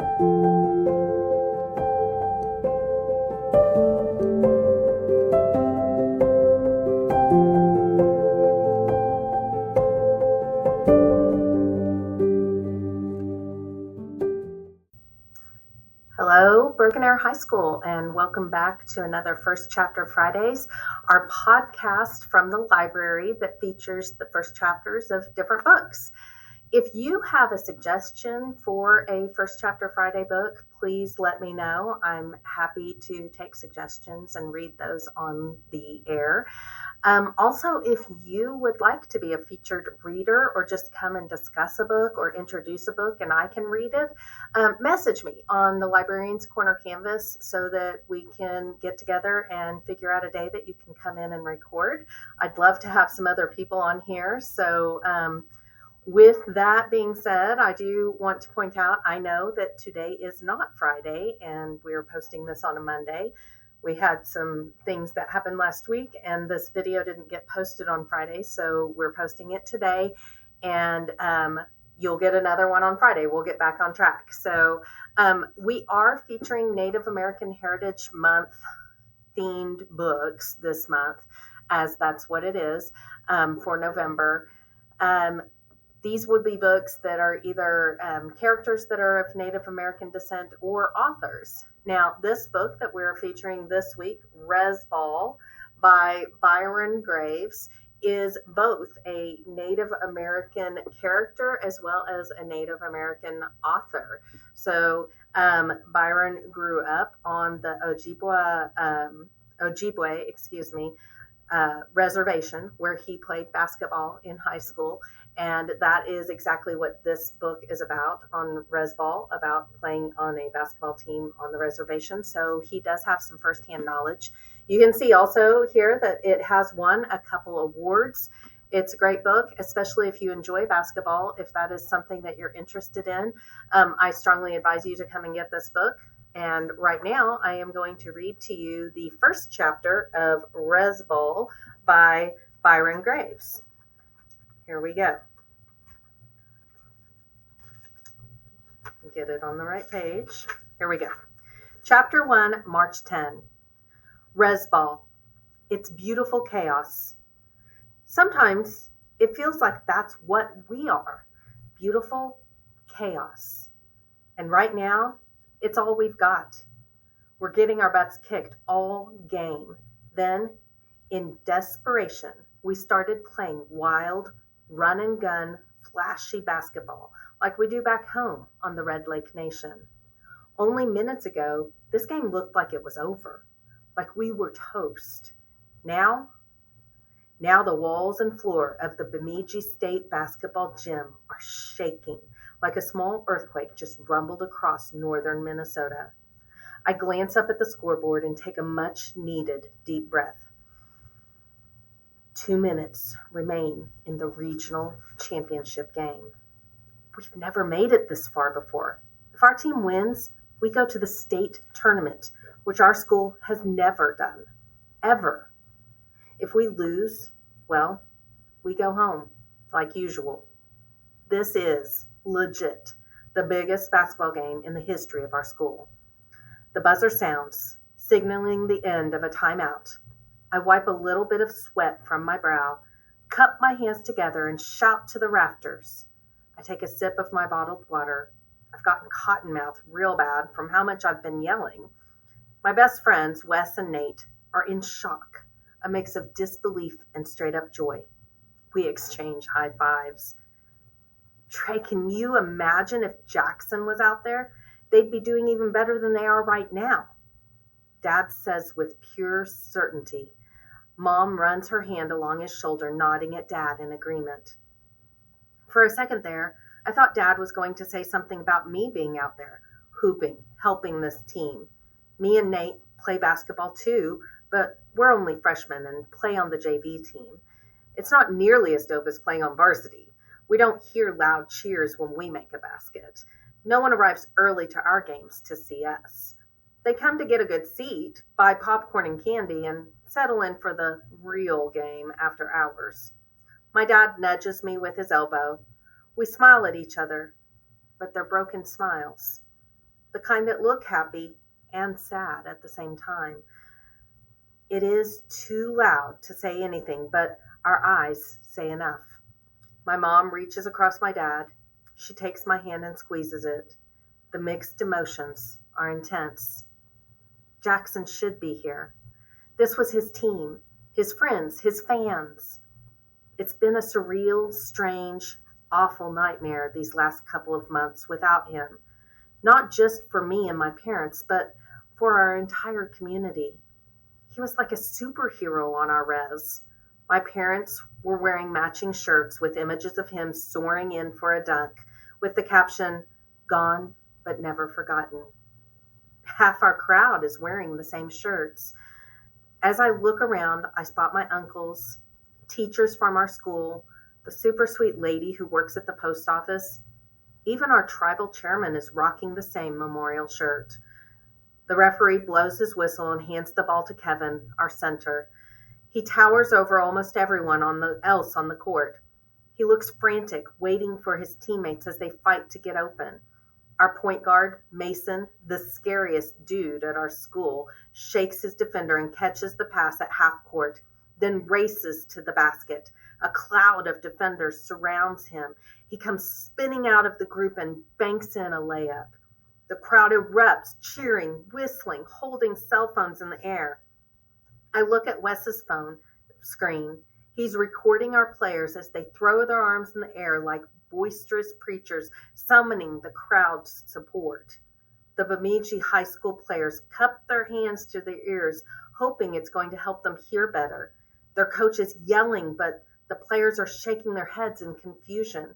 Hello, Broken Arrow High School, and welcome back to another First Chapter Fridays, our podcast from the library that features the first chapters of different books. If you have a suggestion for a First Chapter Friday book, please let me know. I'm happy to take suggestions and read those on the air. Also, if you would like to be a featured reader or just come and discuss a book or introduce a book and I can read it, message me on the Librarian's Corner Canvas so that we can get together and figure out a day that you can come in and record. I'd love to have some other people on here. So with that being said, I do want to point out, I know that today is not Friday and we're posting this on a Monday. We had some things that happened last week and this video didn't get posted on Friday, so we're posting it today and you'll get another one on Friday. We'll get back on track. So we are featuring Native American Heritage Month themed books this month, as that's what it is for November. These would be books that are either characters that are of Native American descent or authors. Now, this book that we're featuring this week, Rez Ball by Byron Graves, is both a Native American character as well as a Native American author. So Byron grew up on the Ojibwe reservation where he played basketball in high school. And that is exactly what this book is about on Rez Ball, about playing on a basketball team on the reservation. So he does have some firsthand knowledge. You can see also here that it has won a couple awards. It's a great book, especially if you enjoy basketball. If that is something that you're interested in, I strongly advise you to come and get this book. And right now I am going to read to you the first chapter of Rez Ball by Byron Graves. Here we go. Get it on the right page. Here we go. Chapter 1, March 10. Rez Ball. It's beautiful chaos. Sometimes it feels like that's what we are. Beautiful chaos. And right now, it's all we've got. We're getting our butts kicked all game. Then, in desperation, we started playing wild, run and gun, flashy basketball like we do back home on the Red Lake Nation. Only minutes ago, this game looked like it was over, like we were toast. Now the walls and floor of the Bemidji State basketball gym are shaking like a small earthquake just rumbled across northern Minnesota. I glance up at the scoreboard and take a much needed deep breath. 2 minutes remain in the regional championship game. We've never made it this far before. If our team wins, we go to the state tournament, which our school has never done, ever. If we lose, well, we go home, like usual. This is, legit, the biggest basketball game in the history of our school. The buzzer sounds, signaling the end of a timeout. I wipe a little bit of sweat from my brow, cup my hands together, and shout to the rafters. I take a sip of my bottled water. I've gotten cottonmouth real bad from how much I've been yelling. My best friends, Wes and Nate, are in shock, a mix of disbelief and straight-up joy. We exchange high fives. Trey, can you imagine if Jackson was out there? They'd be doing even better than they are right now. Dad says with pure certainty. Mom runs her hand along his shoulder, nodding at Dad in agreement. For a second there, I thought Dad was going to say something about me being out there, hooping, helping this team. Me and Nate play basketball too, but we're only freshmen and play on the JV team. It's not nearly as dope as playing on varsity. We don't hear loud cheers when we make a basket. No one arrives early to our games to see us. They come to get a good seat, buy popcorn and candy, and settle in for the real game after hours. My dad nudges me with his elbow. We smile at each other, but they're broken smiles. the kind that look happy and sad at the same time. It is too loud to say anything, but our eyes say enough. My mom reaches across my dad. She takes my hand and squeezes it. The mixed emotions are intense. Jackson should be here. This was his team, his friends, his fans. It's been a surreal, strange, awful nightmare these last couple of months without him. Not just for me and my parents, but for our entire community. He was like a superhero on our res. My parents were wearing matching shirts with images of him soaring in for a dunk, with the caption, "Gone but never forgotten." Half our crowd is wearing the same shirts. As I look around, I spot my uncles, teachers from our school, the super sweet lady who works at the post office. Even our tribal chairman is rocking the same memorial shirt. The referee blows his whistle and hands the ball to Kevin, our center. He towers over almost everyone else on the court. He looks frantic, waiting for his teammates as they fight to get open. Our point guard, Mason, the scariest dude at our school, shakes his defender and catches the pass at half court, then races to the basket. A cloud of defenders surrounds him. He comes spinning out of the group and banks in a layup. The crowd erupts, cheering, whistling, holding cell phones in the air. I look at Wes's phone screen. He's recording our players as they throw their arms in the air like boisterous preachers, summoning the crowd's support. The Bemidji High School players cup their hands to their ears, hoping it's going to help them hear better. Their coach is yelling, but the players are shaking their heads in confusion.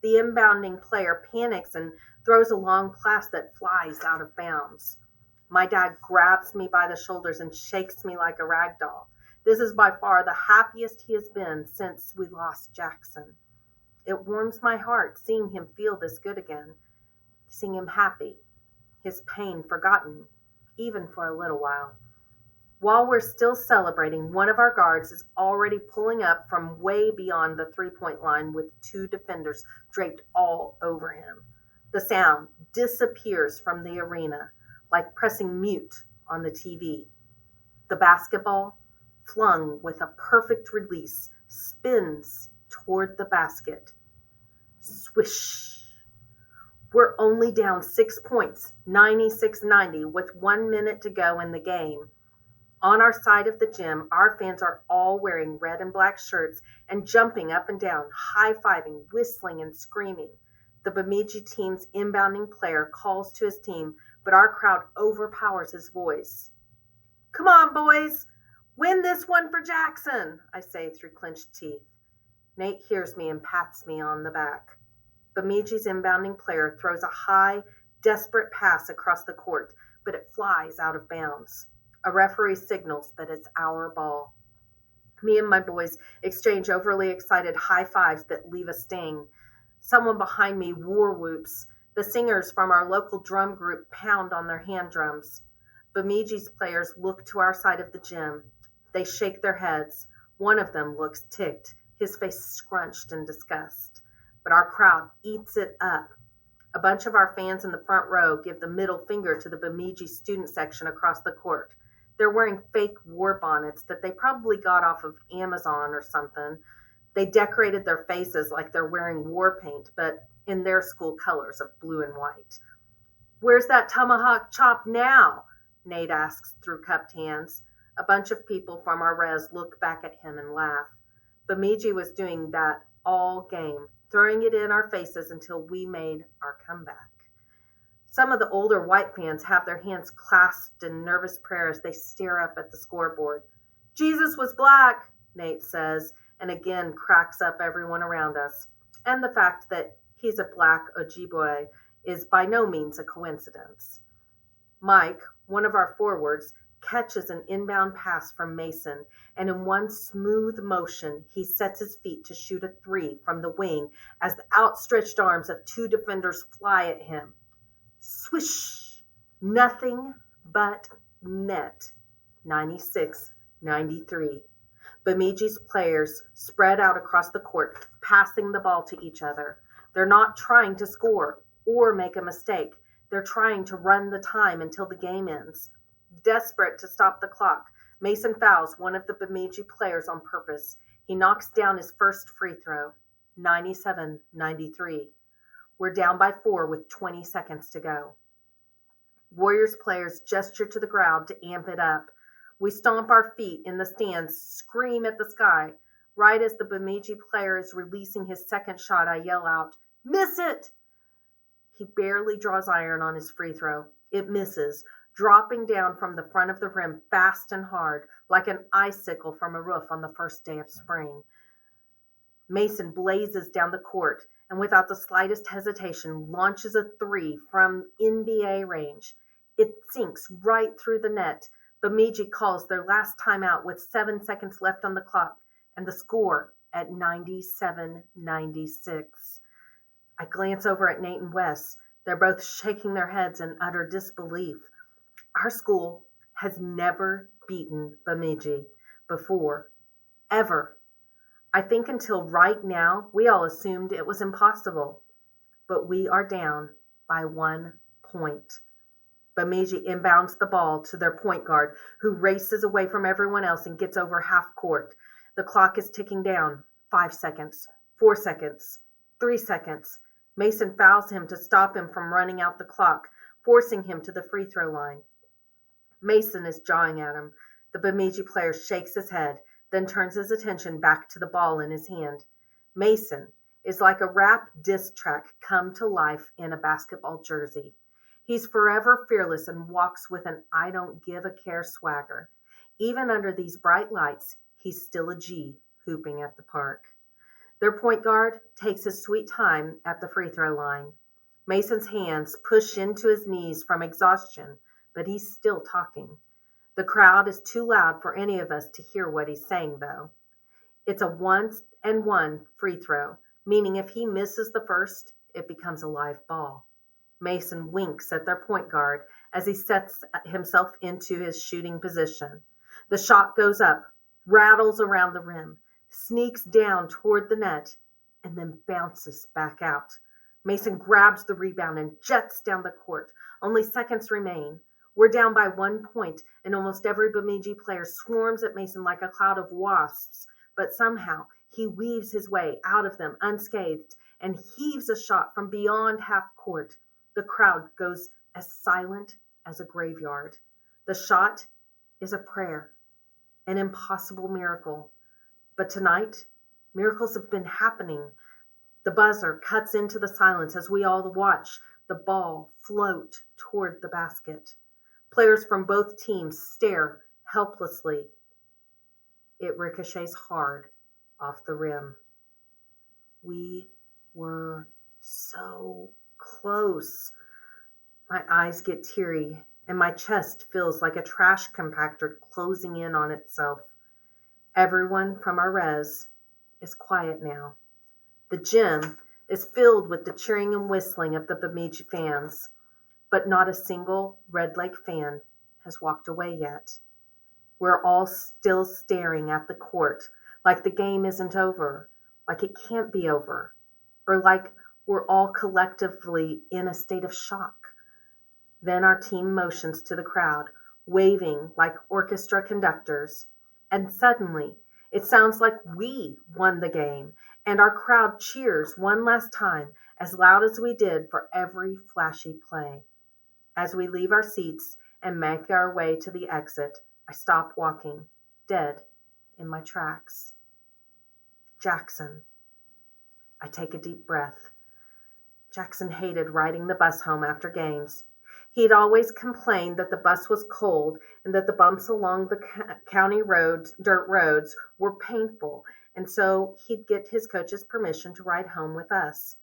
The inbounding player panics and throws a long pass that flies out of bounds. My dad grabs me by the shoulders and shakes me like a rag doll. This is by far the happiest he has been since we lost Jackson. It warms my heart seeing him feel this good again, seeing him happy, his pain forgotten, even for a little while. While we're still celebrating, one of our guards is already pulling up from way beyond the three-point line with two defenders draped all over him. The sound disappears from the arena, like pressing mute on the TV. The basketball, flung with a perfect release, spins toward the basket. Swish! We're only down 6 points, 96-90, with 1 minute to go in the game. On our side of the gym, our fans are all wearing red and black shirts and jumping up and down, high-fiving, whistling, and screaming. The Bemidji team's inbounding player calls to his team, but our crowd overpowers his voice. "Come on, boys! Win this one for Jackson," I say through clenched teeth. Nate hears me and pats me on the back. Bemidji's inbounding player throws a high, desperate pass across the court, but it flies out of bounds. A referee signals that it's our ball. Me and my boys exchange overly excited high fives that leave a sting. Someone behind me war whoops. The singers from our local drum group pound on their hand drums. Bemidji's players look to our side of the gym. They shake their heads. One of them looks ticked, his face scrunched in disgust. But our crowd eats it up. A bunch of our fans in the front row give the middle finger to the Bemidji student section across the court. They're wearing fake war bonnets that they probably got off of Amazon or something. They decorated their faces like they're wearing war paint, but in their school colors of blue and white. "Where's that tomahawk chop now?" Nate asks through cupped hands. A bunch of people from our res look back at him and laugh. Bemidji was doing that all game, throwing it in our faces until we made our comeback. Some of the older white fans have their hands clasped in nervous prayer as they stare up at the scoreboard. "Jesus was black," Nate says, and again cracks up everyone around us. And the fact that he's a black Ojibwe is by no means a coincidence. Mike, one of our forwards, catches an inbound pass from Mason, and in one smooth motion, he sets his feet to shoot a three from the wing as the outstretched arms of two defenders fly at him. Swish! Nothing but net. 96-93. Bemidji's players spread out across the court, passing the ball to each other. They're not trying to score or make a mistake. They're trying to run the time until the game ends. Desperate to stop the clock, Mason fouls one of the Bemidji players on purpose. He knocks down his first free throw. 97-93. We're down by 4 with 20 seconds to go. Warriors players gesture to the crowd to amp it up. We stomp our feet in the stands, scream at the sky. Right as the Bemidji player is releasing his second shot, I yell out, "Miss it!" He barely draws iron on his free throw. It misses, dropping down from the front of the rim fast and hard, like an icicle from a roof on the first day of spring. Mason blazes down the court and without the slightest hesitation launches a three from NBA range. It sinks right through the net. Bemidji calls their last timeout with 7 seconds left on the clock and the score at 97-96. I glance over at Nate and Wes. They're both shaking their heads in utter disbelief. Our school has never beaten Bemidji before, ever. I think until right now, we all assumed it was impossible, but we are down by 1 point. Bemidji inbounds the ball to their point guard, who races away from everyone else and gets over half court. The clock is ticking down. 5 seconds, 4 seconds, 3 seconds. Mason fouls him to stop him from running out the clock, forcing him to the free throw line. Mason is jawing at him. The Bemidji player shakes his head, then turns his attention back to the ball in his hand. Mason is like a rap diss track come to life in a basketball jersey. He's forever fearless and walks with an I don't give a care swagger. Even under these bright lights, he's still a G hooping at the park. Their point guard takes his sweet time at the free throw line. Mason's hands push into his knees from exhaustion, but he's still talking. The crowd is too loud for any of us to hear what he's saying, though. It's a 1-and-1 free throw, meaning if he misses the first, it becomes a live ball. Mason winks at their point guard as he sets himself into his shooting position. The shot goes up, rattles around the rim, sneaks down toward the net, and then bounces back out. Mason grabs the rebound and jets down the court. Only seconds remain. We're down by 1 point, and almost every Bemidji player swarms at Mason like a cloud of wasps, but somehow he weaves his way out of them unscathed and heaves a shot from beyond half court. The crowd goes as silent as a graveyard. The shot is a prayer, an impossible miracle. But tonight, miracles have been happening. The buzzer cuts into the silence as we all watch the ball float toward the basket. Players from both teams stare helplessly. It ricochets hard off the rim. We were so close. My eyes get teary and my chest feels like a trash compactor closing in on itself. Everyone from our res is quiet now. The gym is filled with the cheering and whistling of the Bemidji fans, but not a single Red Lake fan has walked away yet. We're all still staring at the court like the game isn't over, like it can't be over, or like we're all collectively in a state of shock. Then our team motions to the crowd, waving like orchestra conductors, and suddenly it sounds like we won the game, and our crowd cheers one last time, as loud as we did for every flashy play. As we leave our seats and make our way to the exit, I stop walking, dead in my tracks. Jackson. I take a deep breath. Jackson hated riding the bus home after games. He'd always complained that the bus was cold and that the bumps along the county roads, dirt roads, were painful, and so he'd get his coach's permission to ride home with us.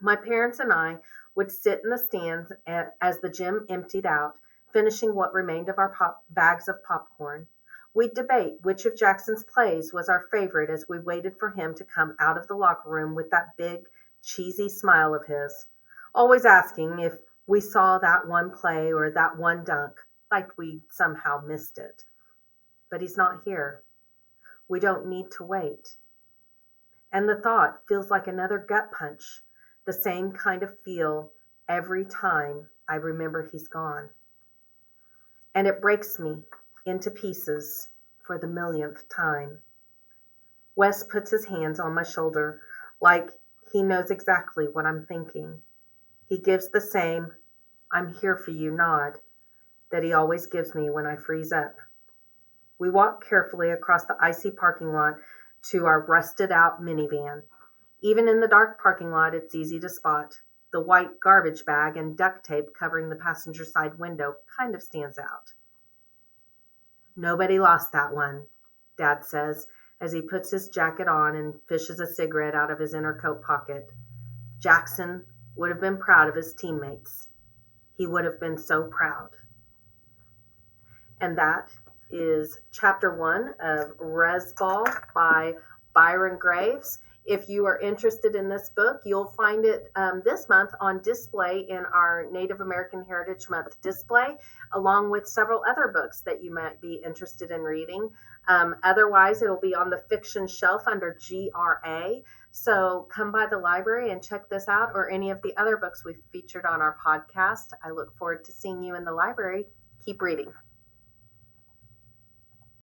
My parents and I would sit in the stands as the gym emptied out, finishing what remained of our bags of popcorn. We'd debate which of Jackson's plays was our favorite as we waited for him to come out of the locker room with that big, cheesy smile of his, always asking if we saw that one play or that one dunk, like we somehow missed it. But he's not here. We don't need to wait. And the thought feels like another gut punch, the same kind of feel every time I remember he's gone. And it breaks me into pieces for the millionth time. Wes puts his hands on my shoulder like he knows exactly what I'm thinking. He gives the same "I'm here for you" nod that he always gives me when I freeze up. We walk carefully across the icy parking lot to our rusted out minivan. Even in the dark parking lot, it's easy to spot. The white garbage bag and duct tape covering the passenger side window kind of stands out. "Nobody lost that one," Dad says as he puts his jacket on and fishes a cigarette out of his inner coat pocket. Jackson would have been proud of his teammates. He would have been so proud. And that is chapter 1 of Rez Ball by Byron Graves. If you are interested in this book, you'll find it this month on display in our Native American Heritage Month display, along with several other books that you might be interested in reading. Otherwise, it'll be on the fiction shelf under GRA. So come by the library and check this out, or any of the other books we've featured on our podcast. I look forward to seeing you in the library. Keep reading.